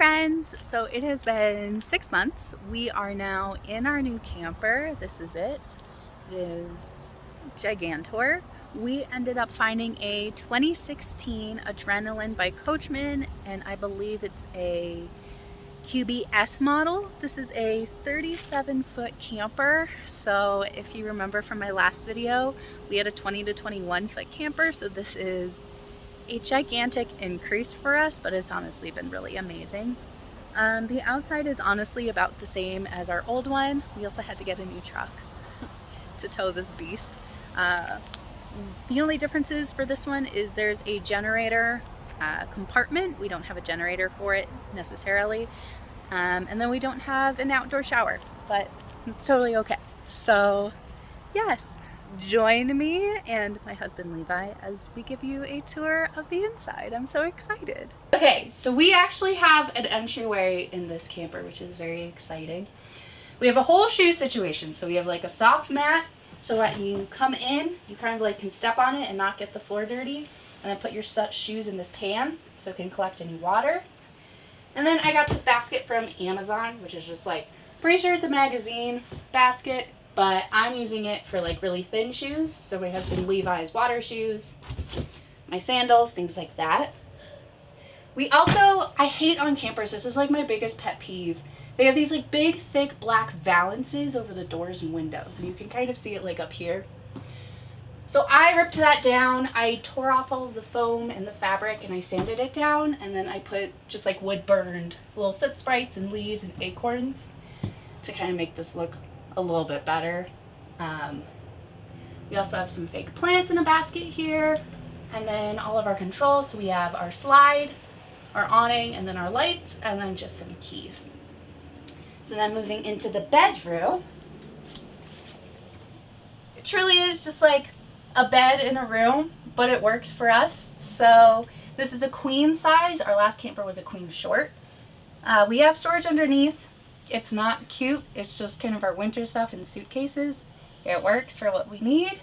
friends, so it has been 6 months. We are now in our new camper. This is it. It is Gigantor. We ended up finding a 2016 Adrenaline by Coachmen, and I believe it's a QBS model. This is a 37-foot camper. So if you remember from my last video, we had a 20 to 21-foot camper, so this is a gigantic increase for us, but it's honestly been really amazing. The outside is honestly about the same as our old one. We also had to get a new truck to tow this beast. The only differences for this one is there's a generator compartment. We don't have a generator for it necessarily. And then we don't have an outdoor shower, but it's totally okay. So yes, join me and my husband Levi as we give you a tour of the inside. I'm so excited. Okay, so we actually have an entryway in this camper, which is very exciting. We have a whole shoe situation. So we have like a soft mat so that you come in, you kind of like can step on it and not get the floor dirty, and then put your shoes in this pan so it can collect any water. And then I got this basket from Amazon, which is just like, pretty sure it's a magazine basket, but I'm using it for like really thin shoes. So my husband Levi's water shoes, my sandals, things like that. We also, I hate on campers, this is like my biggest pet peeve. They have these like big, thick black valances over the doors and windows, and you can kind of see it like up here. So I ripped that down. I tore off all of the foam and the fabric and I sanded it down, and then I put just like wood burned little soot sprites and leaves and acorns to kind of make this look a little bit better. We also have some fake plants in a basket here, and then all of our controls. So we have our slide, our awning, and then our lights, and then just some keys. So then moving into the bedroom, it truly is just like a bed in a room, but it works for us. So this is a queen size. Our last camper was a queen short. We have storage underneath. It's not cute. It's just kind of our winter stuff in suitcases. It works for what we need.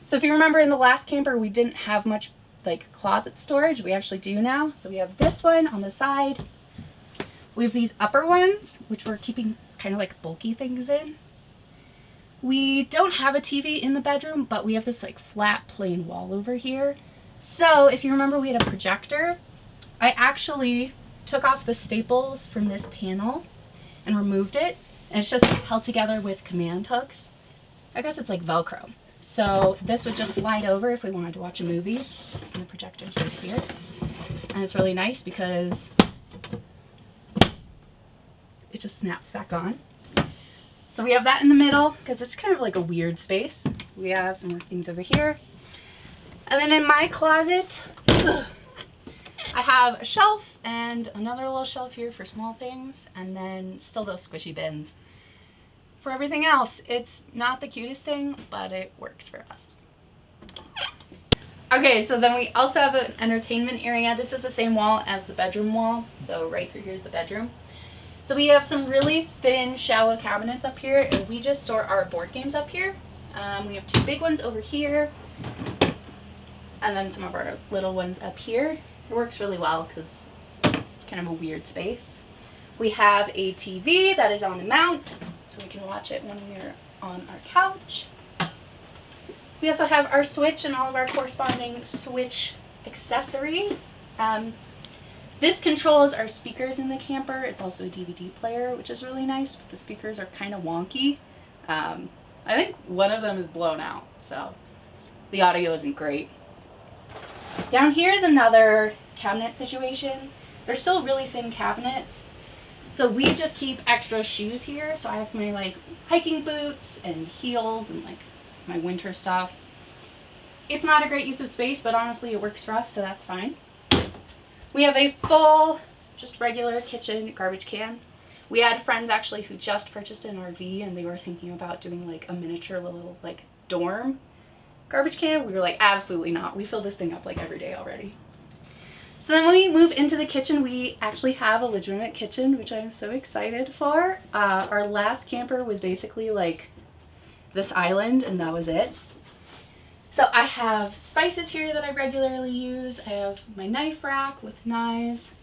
So if you remember in the last camper, we didn't have much like closet storage. We actually do now. So we have this one on the side. We have these upper ones, which we're keeping kind of like bulky things in. We don't have a TV in the bedroom, but we have this like flat plain wall over here. So if you remember, we had a projector. I actually took off the staples from this panel and removed it, and it's just held together with command hooks. I guess it's like Velcro. So this would just slide over if we wanted to watch a movie, and the projector's right here. And it's really nice because it just snaps back on. So we have that in the middle because it's kind of like a weird space. We have some more things over here. And then in my closet, I have a shelf and another little shelf here for small things, and then still those squishy bins for everything else. It's not the cutest thing, but it works for us. Okay, so then we also have an entertainment area. This is the same wall as the bedroom wall. So right through here is the bedroom. So we have some really thin, shallow cabinets up here, and we just store our board games up here. We have two big ones over here, and then some of our little ones up here. It works really well because it's kind of a weird space. We have a TV that is on the mount, so we can watch it when we're on our couch. We also have our Switch and all of our corresponding Switch accessories. This controls our speakers in the camper. It's also a DVD player, which is really nice, but the speakers are kind of wonky. I think one of them is blown out, so the audio isn't great. Down here is another cabinet situation. They're still really thin cabinets, so we just keep extra shoes here. So I have my like hiking boots and heels and like my winter stuff. It's not a great use of space, but honestly it works for us, so that's fine. We have a full, just regular kitchen garbage can. We had friends actually who just purchased an RV, and they were thinking about doing like a miniature little like dorm garbage can. We were like, absolutely not. We fill this thing up like every day already. So then when we move into the kitchen, we actually have a legitimate kitchen, which I'm so excited for. Our last camper was basically like this island, and that was it. So I have spices here that I regularly use. I have my knife rack with knives.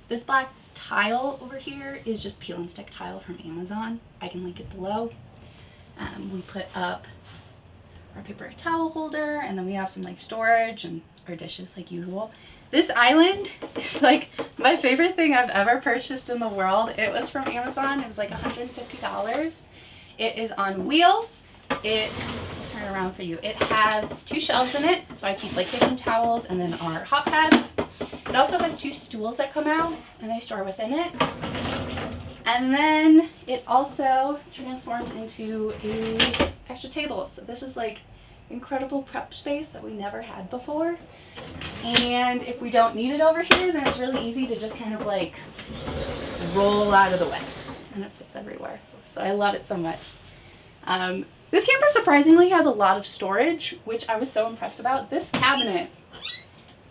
This black tile over here is just peel and stick tile from Amazon. I can link it below. We put up our paper towel holder, and then we have some like storage and our dishes like usual. This island is like my favorite thing I've ever purchased in the world. It was from Amazon. It was like $150. It is on wheels. I'll turn it around for you. It has 2 shelves in it, so I keep like kitchen towels and then our hot pads. It also has 2 stools that come out and they store within it. And then it also transforms into a extra table. So this is like incredible prep space that we never had before. And if we don't need it over here, then it's really easy to just kind of like roll out of the way, and it fits everywhere. So I love it so much. This camper surprisingly has a lot of storage, which I was so impressed about. This cabinet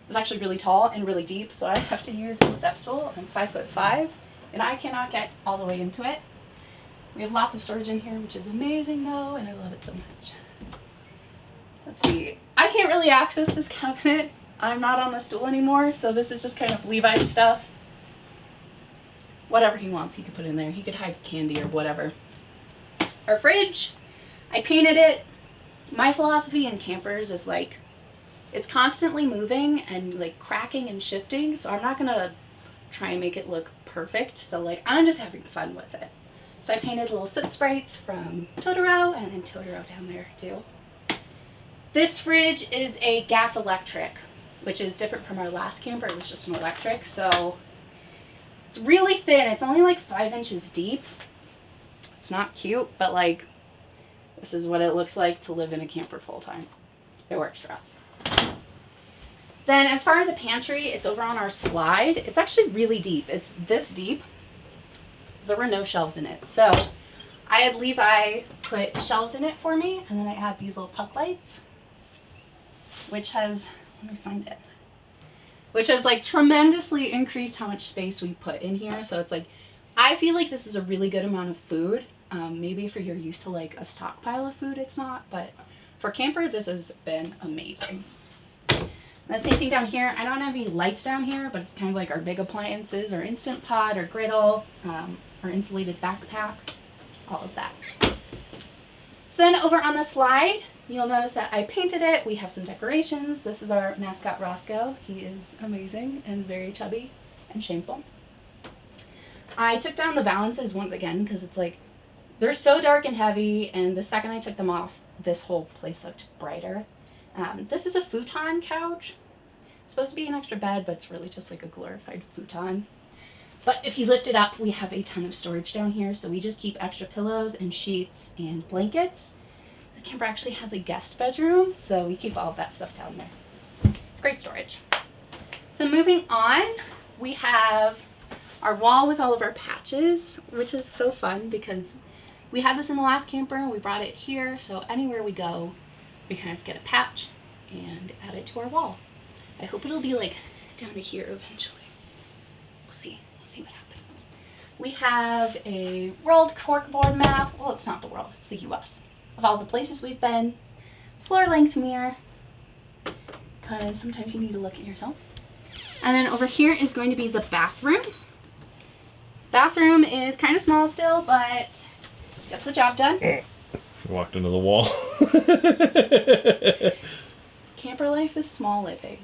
is actually really tall and really deep, so I have to use a step stool. I'm 5'5", and I cannot get all the way into it. We have lots of storage in here, which is amazing though, and I love it so much. Let's see. I can't really access this cabinet. I'm not on the stool anymore, so this is just kind of Levi's stuff. Whatever he wants, he could put in there. He could hide candy or whatever. Our fridge, I painted it. My philosophy in campers is like, it's constantly moving and like cracking and shifting, so I'm not gonna try and make it look perfect. So like, I'm just having fun with it. So I painted little soot sprites from Totoro, and then Totoro down there too. This fridge is a gas electric, which is different from our last camper. It was just an electric, so it's really thin. It's only like 5 inches deep. It's not cute, but like, this is what it looks like to live in a camper full time. It works for us. Then as far as a pantry, it's over on our slide. It's actually really deep. It's this deep. There were no shelves in it. So I had Levi put shelves in it for me, and then I add these little puck lights, which has, let me find it, which has like tremendously increased how much space we put in here. So it's like, I feel like this is a really good amount of food. Maybe if you're used to like a stockpile of food, it's not, but for camper, this has been amazing. And the same thing down here. I don't have any lights down here, but it's kind of like our big appliances, our Instant Pot, our griddle, our insulated backpack, all of that. So then over on the slide, you'll notice that I painted it. We have some decorations. This is our mascot, Roscoe. He is amazing and very chubby and shameful. I took down the valances once again because it's like, they're so dark and heavy, and the second I took them off, this whole place looked brighter. This is a futon couch. It's supposed to be an extra bed, but it's really just like a glorified futon. But if you lift it up, we have a ton of storage down here, so we just keep extra pillows and sheets and blankets. The camper actually has a guest bedroom, so we keep all of that stuff down there. It's great storage. So moving on, we have our wall with all of our patches, which is so fun because we had this in the last camper and we brought it here, so anywhere we go, we kind of get a patch and add it to our wall. I hope it'll be like down to here eventually. We'll see. We'll see what happens. We have a world corkboard map. Well, it's not the world, it's the US. Of all the places we've been. Floor length mirror, because sometimes you need to look at yourself. And then over here is going to be the bathroom. Bathroom is kind of small still, but gets the job done. You walked into the wall. Camper life is small living.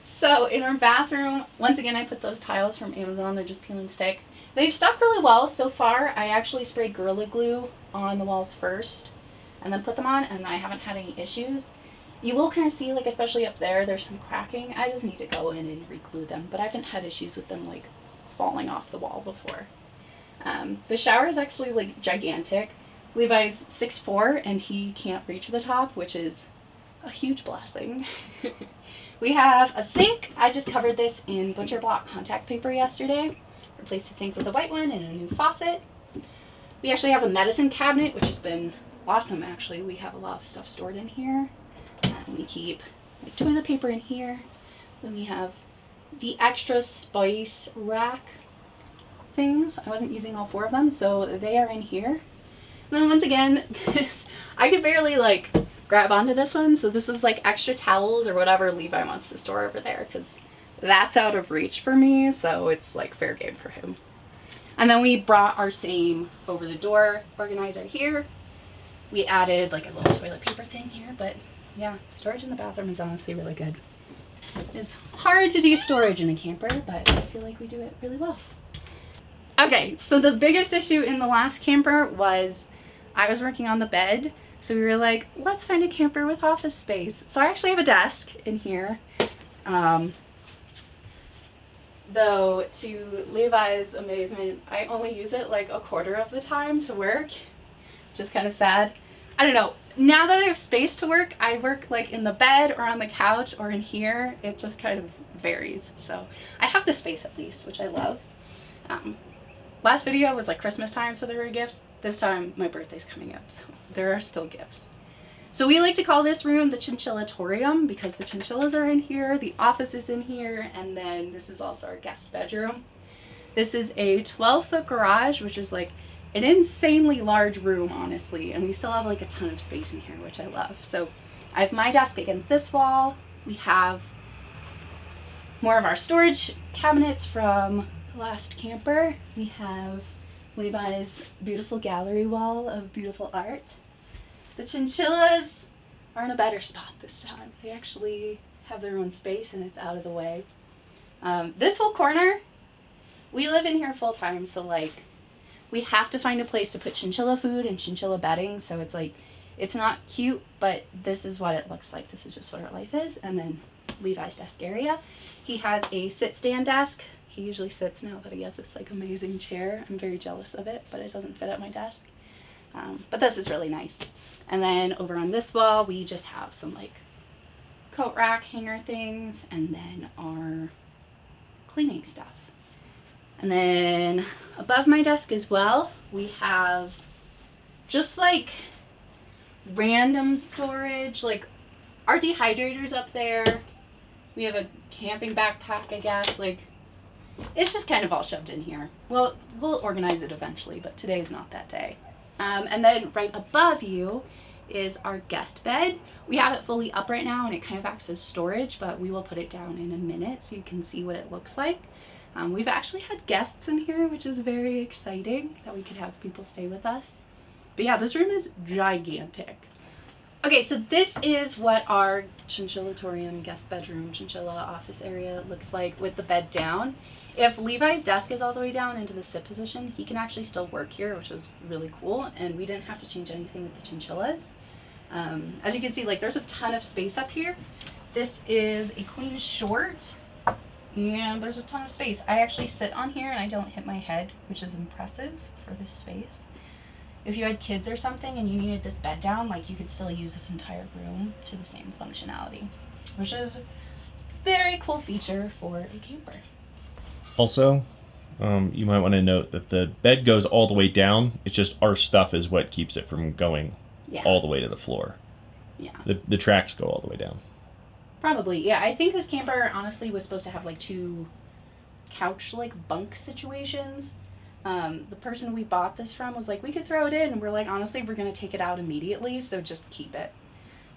So in our bathroom, once again, I put those tiles from Amazon. They're just peel and stick. They've stuck really well so far. I actually sprayed Gorilla Glue on the walls first and then put them on, and I haven't had any issues. You will kind of see, like, especially up there, there's some cracking. I just need to go in and re-glue them, but I haven't had issues with them, like, falling off the wall before. The shower is actually, like, gigantic. Levi's 6'4", and he can't reach the top, which is a huge blessing. We have a sink. I just covered this in butcher block contact paper yesterday. Replaced the sink with a white one and a new faucet. We actually have a medicine cabinet, which has been awesome, actually. We have a lot of stuff stored in here. We keep like, toilet paper in here. Then we have the extra spice rack things. I wasn't using all 4 of them, so they are in here. And then once again, I could barely like grab onto this one, so this is like extra towels or whatever Levi wants to store over there, because that's out of reach for me, so it's like fair game for him. And then we brought our same over the door organizer here. We added like a little toilet paper thing here, but yeah, storage in the bathroom is honestly really good. It's hard to do storage in a camper, but I feel like we do it really well. Okay, so the biggest issue in the last camper was I was working on the bed, so we were like, let's find a camper with office space. So I actually have a desk in here. Though, to Levi's amazement, I only use it like a quarter of the time to work, which is kind of sad. I don't know. Now that I have space to work, I work like in the bed or on the couch or in here. It just kind of varies. So I have the space at least, which I love. Last video was like Christmas time, so there were gifts. This time my birthday's coming up, so there are still gifts. So we like to call this room the Chinchillatorium because the chinchillas are in here, the office is in here, and then this is also our guest bedroom. This is a 12-foot garage, which is like an insanely large room, honestly, and we still have like a ton of space in here, which I love. So I have my desk against this wall. We have more of our storage cabinets from the last camper. We have Levi's beautiful gallery wall of beautiful art. The chinchillas are in a better spot this time. They actually have their own space and it's out of the way. This whole corner, we live in here full time, so like we have to find a place to put chinchilla food and chinchilla bedding, so it's like, it's not cute, but this is what it looks like. This is just what our life is. And then Levi's desk area. He has a sit-stand desk. He usually sits now that he has this like amazing chair. I'm very jealous of it, but it doesn't fit at my desk. But this is really nice. And then over on this wall, we just have some like coat rack hanger things and then our cleaning stuff. And then above my desk as well, we have just like random storage, like our dehydrator's up there. We have a camping backpack, I guess. Like, it's just kind of all shoved in here. Well, we'll organize it eventually, but today is not that day. And then right above you is our guest bed. We have it fully up right now and it kind of acts as storage, but we will put it down in a minute so you can see what it looks like. We've actually had guests in here, which is very exciting that we could have people stay with us. But yeah, this room is gigantic. Okay, so this is what our Chinchillatorium guest bedroom, chinchilla office area looks like with the bed down. If Levi's desk is all the way down into the sit position, he can actually still work here, which was really cool. And we didn't have to change anything with the chinchillas. As you can see, like there's a ton of space up here. This is a queen short and there's a ton of space. I actually sit on here and I don't hit my head, which is impressive for this space. If you had kids or something and you needed this bed down, like you could still use this entire room to the same functionality, which is a very cool feature for a camper. Also, you might want to note that the bed goes all the way down. It's just our stuff is what keeps it from going all the way to the floor. Yeah. The tracks go all the way down. Probably, yeah. I think this camper honestly was supposed to have like 2 couch like bunk situations. The person we bought this from was like, we could throw it in, and we're like, honestly, we're gonna take it out immediately, so just keep it.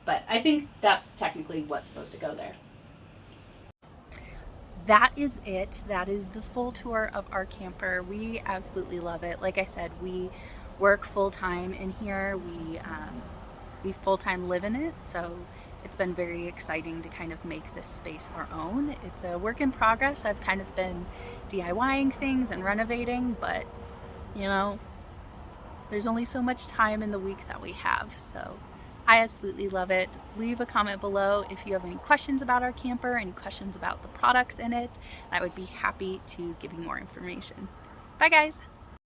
But I think that's technically what's supposed to go there. That is it. That is the full tour of our camper. We absolutely love it. Like I said, we work full-time in here. We full-time live in it, so it's been very exciting to kind of make this space our own. It's a work in progress. I've kind of been DIYing things and renovating, but you know, there's only so much time in the week that we have, so I absolutely love it. Leave a comment below if you have any questions about our camper, any questions about the products in it. I would be happy to give you more information. Bye guys!